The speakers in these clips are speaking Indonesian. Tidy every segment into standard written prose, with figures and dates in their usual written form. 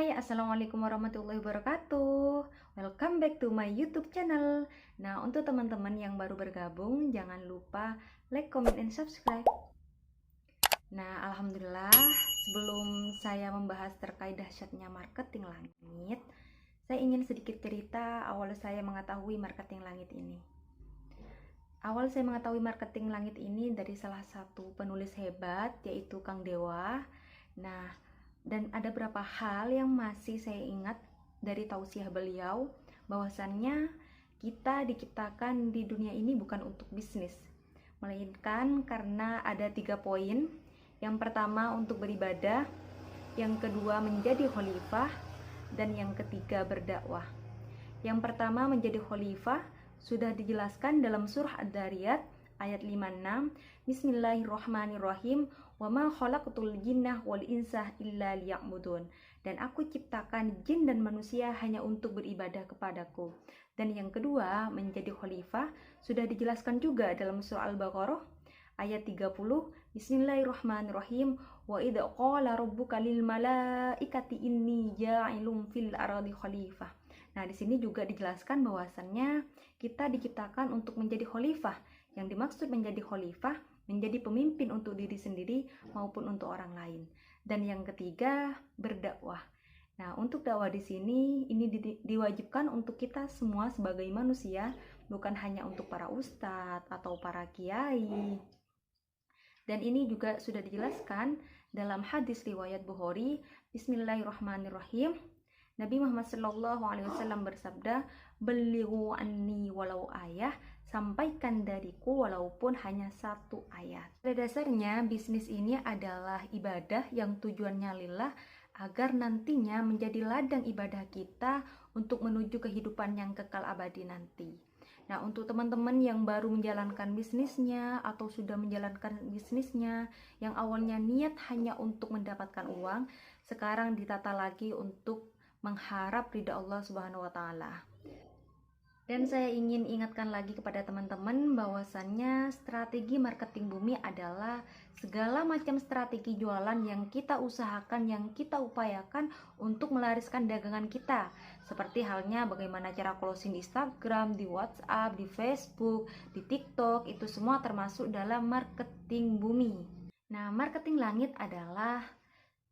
Hai, Assalamualaikum warahmatullahi wabarakatuh. Welcome back to my YouTube channel. Nah, untuk teman-teman yang baru bergabung, jangan lupa like, comment, and subscribe. Nah, alhamdulillah, sebelum saya membahas terkait dahsyatnya marketing langit, saya ingin sedikit cerita awal saya mengetahui marketing langit ini. Awal saya mengetahui marketing langit ini dari salah satu penulis hebat, yaitu Kang Dewa. Nah, dan ada beberapa hal yang masih saya ingat dari tausiah beliau, bahwasannya kita diciptakan di dunia ini bukan untuk bisnis, melainkan karena ada 3 poin. Yang pertama untuk beribadah, yang kedua menjadi khalifah, dan yang ketiga berdakwah. Yang pertama menjadi khalifah sudah dijelaskan dalam surah Ad-Dariyat ayat 56. Bismillahirrahmanirrahim. Wa ma khalaqtul jinnah wal insa illa liya'budun. Dan aku ciptakan jin dan manusia hanya untuk beribadah kepadaku. Dan yang kedua, menjadi khalifah sudah dijelaskan juga dalam surah Al-Baqarah ayat 30. Bismillahirrahmanirrahim. Wa idza qala rabbuka lil malaikati inni ja'ilun fil ardi khalifah. Nah, di sini juga dijelaskan bahwasannya kita diciptakan untuk menjadi khalifah. Yang dimaksud menjadi khalifah, menjadi pemimpin untuk diri sendiri maupun untuk orang lain. Dan yang ketiga, berdakwah. Nah, untuk dakwah di sini ini diwajibkan untuk kita semua sebagai manusia, bukan hanya untuk para ustadz atau para kiai. Dan ini juga sudah dijelaskan dalam hadis riwayat Bukhari. Bismillahirrahmanirrahim. Nabi Muhammad SAW bersabda, "Belighu anni walau ayah." Sampaikan dariku walaupun hanya 1 ayat. Pada dasarnya bisnis ini adalah ibadah yang tujuannya lillah, agar nantinya menjadi ladang ibadah kita untuk menuju kehidupan yang kekal abadi nanti. Nah, untuk teman-teman yang baru menjalankan bisnisnya atau sudah menjalankan bisnisnya yang awalnya niat hanya untuk mendapatkan uang, sekarang ditata lagi untuk mengharap ridha Allah Subhanahu wa taala. Dan saya ingin ingatkan lagi kepada teman-teman bahwasannya strategi marketing bumi adalah segala macam strategi jualan yang kita usahakan, yang kita upayakan untuk melariskan dagangan kita. Seperti halnya bagaimana cara closing di Instagram, di WhatsApp, di Facebook, di TikTok, itu semua termasuk dalam marketing bumi. Nah, marketing langit adalah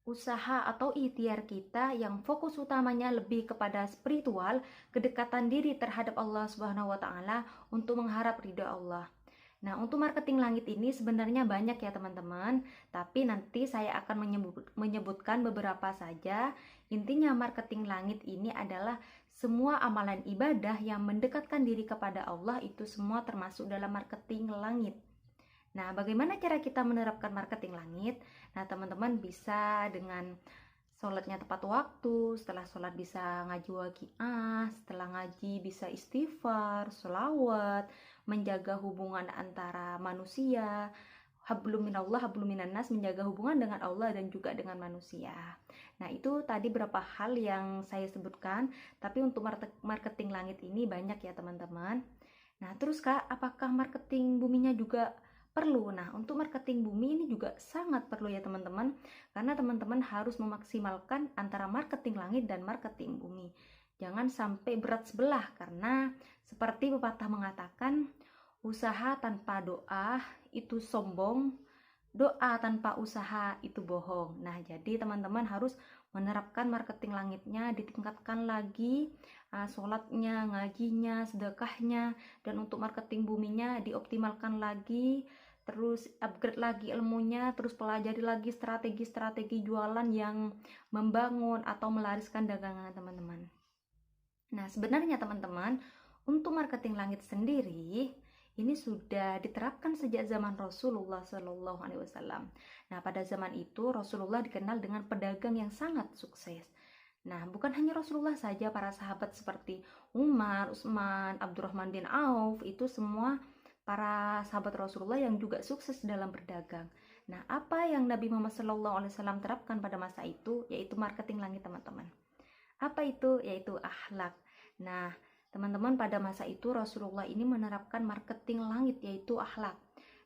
usaha atau ikhtiar kita yang fokus utamanya lebih kepada spiritual, kedekatan diri terhadap Allah Subhanahu wa taala untuk mengharap ridha Allah. Nah, untuk marketing langit ini sebenarnya banyak ya teman-teman, tapi nanti saya akan menyebutkan beberapa saja. Intinya marketing langit ini adalah semua amalan ibadah yang mendekatkan diri kepada Allah, itu semua termasuk dalam marketing langit. Nah, bagaimana cara kita menerapkan marketing langit? Nah, teman-teman bisa dengan sholatnya tepat waktu, setelah sholat bisa ngaji waqiah, setelah ngaji bisa istighfar, sholawat, menjaga hubungan antara manusia, hablum minallah, hablum minannas, menjaga hubungan dengan Allah dan juga dengan manusia. Nah, itu tadi beberapa hal yang saya sebutkan, tapi untuk marketing langit ini banyak ya teman-teman. Nah, terus Kak, apakah marketing buminya juga perlu? Nah, untuk marketing bumi ini juga sangat perlu ya teman-teman, karena teman-teman harus memaksimalkan antara marketing langit dan marketing bumi. Jangan sampai berat sebelah, karena seperti pepatah mengatakan, usaha tanpa doa itu sombong, doa tanpa usaha itu bohong. Nah, jadi teman-teman harus menerapkan marketing langitnya, ditingkatkan lagi sholatnya, ngajinya, sedekahnya, dan untuk marketing buminya dioptimalkan lagi, terus upgrade lagi ilmunya, terus pelajari lagi strategi-strategi jualan yang membangun atau melariskan dagangan teman-teman. Nah, sebenarnya teman-teman, untuk marketing langit sendiri ini sudah diterapkan sejak zaman Rasulullah SAW. Nah, pada zaman itu Rasulullah dikenal dengan pedagang yang sangat sukses. Nah, bukan hanya Rasulullah saja, para sahabat seperti Umar, Utsman, Abdurrahman bin Auf, itu semua para sahabat Rasulullah yang juga sukses dalam berdagang. Nah, apa yang Nabi Muhammad SAW terapkan pada masa itu, yaitu marketing langit teman-teman. Apa itu? Yaitu akhlak. Nah, teman-teman, pada masa itu Rasulullah ini menerapkan marketing langit, yaitu akhlak.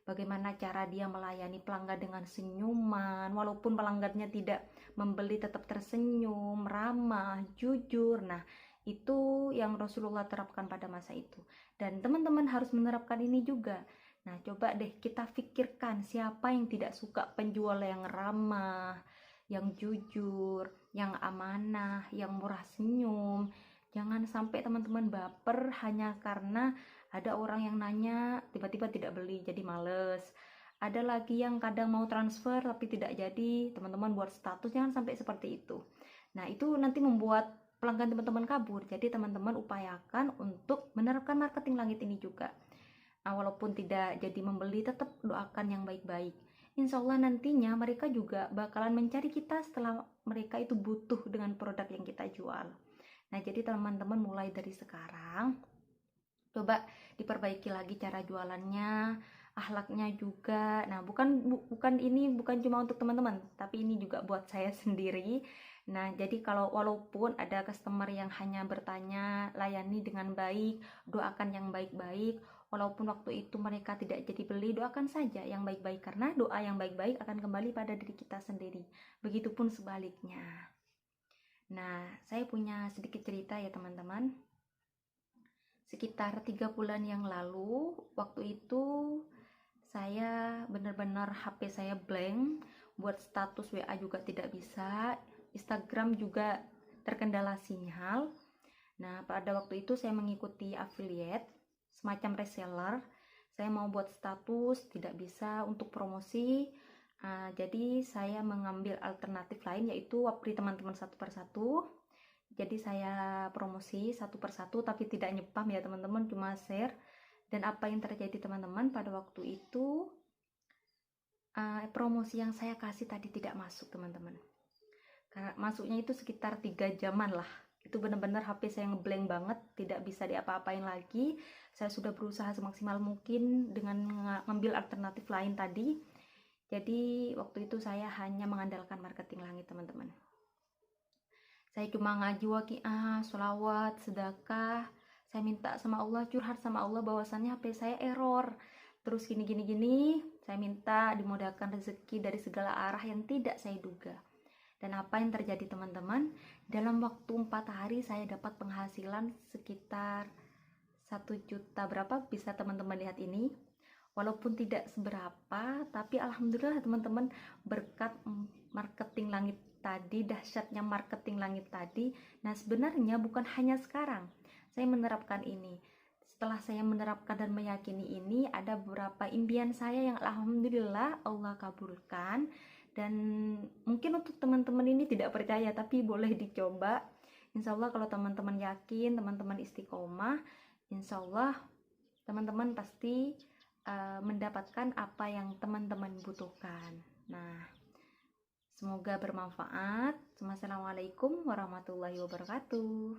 Bagaimana cara dia melayani pelanggan dengan senyuman, walaupun pelanggannya tidak membeli tetap tersenyum, ramah, jujur. Nah, itu yang Rasulullah terapkan pada masa itu. Dan teman-teman harus menerapkan ini juga. Nah, coba deh kita pikirkan siapa yang tidak suka penjual yang ramah, yang jujur, yang amanah, yang murah senyum. Jangan sampai teman-teman baper hanya karena ada orang yang nanya tiba-tiba tidak beli jadi males. Ada lagi yang kadang mau transfer tapi tidak jadi, teman-teman buat status. Jangan sampai seperti itu. Nah, itu nanti membuat pelanggan teman-teman kabur. Jadi teman-teman upayakan untuk menerapkan marketing langit ini juga. Nah, walaupun tidak jadi membeli, tetap doakan yang baik-baik. Insya Allah nantinya mereka juga bakalan mencari kita setelah mereka itu butuh dengan produk yang kita jual. Nah, jadi teman-teman mulai dari sekarang coba diperbaiki lagi cara jualannya, akhlaknya juga. Nah, bukan cuma untuk teman-teman, tapi ini juga buat saya sendiri. Nah, jadi walaupun ada customer yang hanya bertanya, layani dengan baik, doakan yang baik-baik. Walaupun waktu itu mereka tidak jadi beli, doakan saja yang baik-baik, karena doa yang baik-baik akan kembali pada diri kita sendiri. Begitupun sebaliknya. Nah, saya punya sedikit cerita ya teman-teman. Sekitar 3 bulan yang lalu, waktu itu saya benar-benar HP saya blank, buat status WA juga tidak bisa, Instagram juga terkendala sinyal. Nah, pada waktu itu saya mengikuti affiliate, semacam reseller. Saya mau buat status, tidak bisa untuk promosi. Jadi saya mengambil alternatif lain, yaitu beri teman-teman satu persatu. Jadi saya promosi satu persatu, tapi tidak nyepam ya teman-teman, cuma share. Dan apa yang terjadi teman-teman, pada waktu itu promosi yang saya kasih tadi tidak masuk teman-teman. Karena masuknya itu sekitar 3 jaman lah. Itu benar-benar HP saya ngeblank banget, tidak bisa diapa-apain lagi. Saya sudah berusaha semaksimal mungkin dengan mengambil alternatif lain tadi. Jadi waktu itu saya hanya mengandalkan marketing langit teman-teman. Saya cuma ngaji waqiah, sholawat, sedekah. Saya minta sama Allah, curhat sama Allah bahwasannya HP saya error. Terus gini. Saya minta dimudahkan rezeki dari segala arah yang tidak saya duga. Dan apa yang terjadi teman-teman? Dalam waktu 4 hari saya dapat penghasilan sekitar 1 juta. Berapa bisa teman-teman lihat ini? Walaupun tidak seberapa, tapi alhamdulillah teman-teman, berkat marketing langit tadi, dahsyatnya marketing langit tadi. Nah, sebenarnya bukan hanya sekarang saya menerapkan ini. Setelah saya menerapkan dan meyakini ini, ada beberapa impian saya yang alhamdulillah Allah kabulkan. Dan mungkin untuk teman-teman ini tidak percaya, tapi boleh dicoba. Insya Allah kalau teman-teman yakin, teman-teman istiqomah, insya Allah teman-teman pasti mendapatkan apa yang teman-teman butuhkan. Nah, semoga bermanfaat. Wassalamualaikum warahmatullahi wabarakatuh.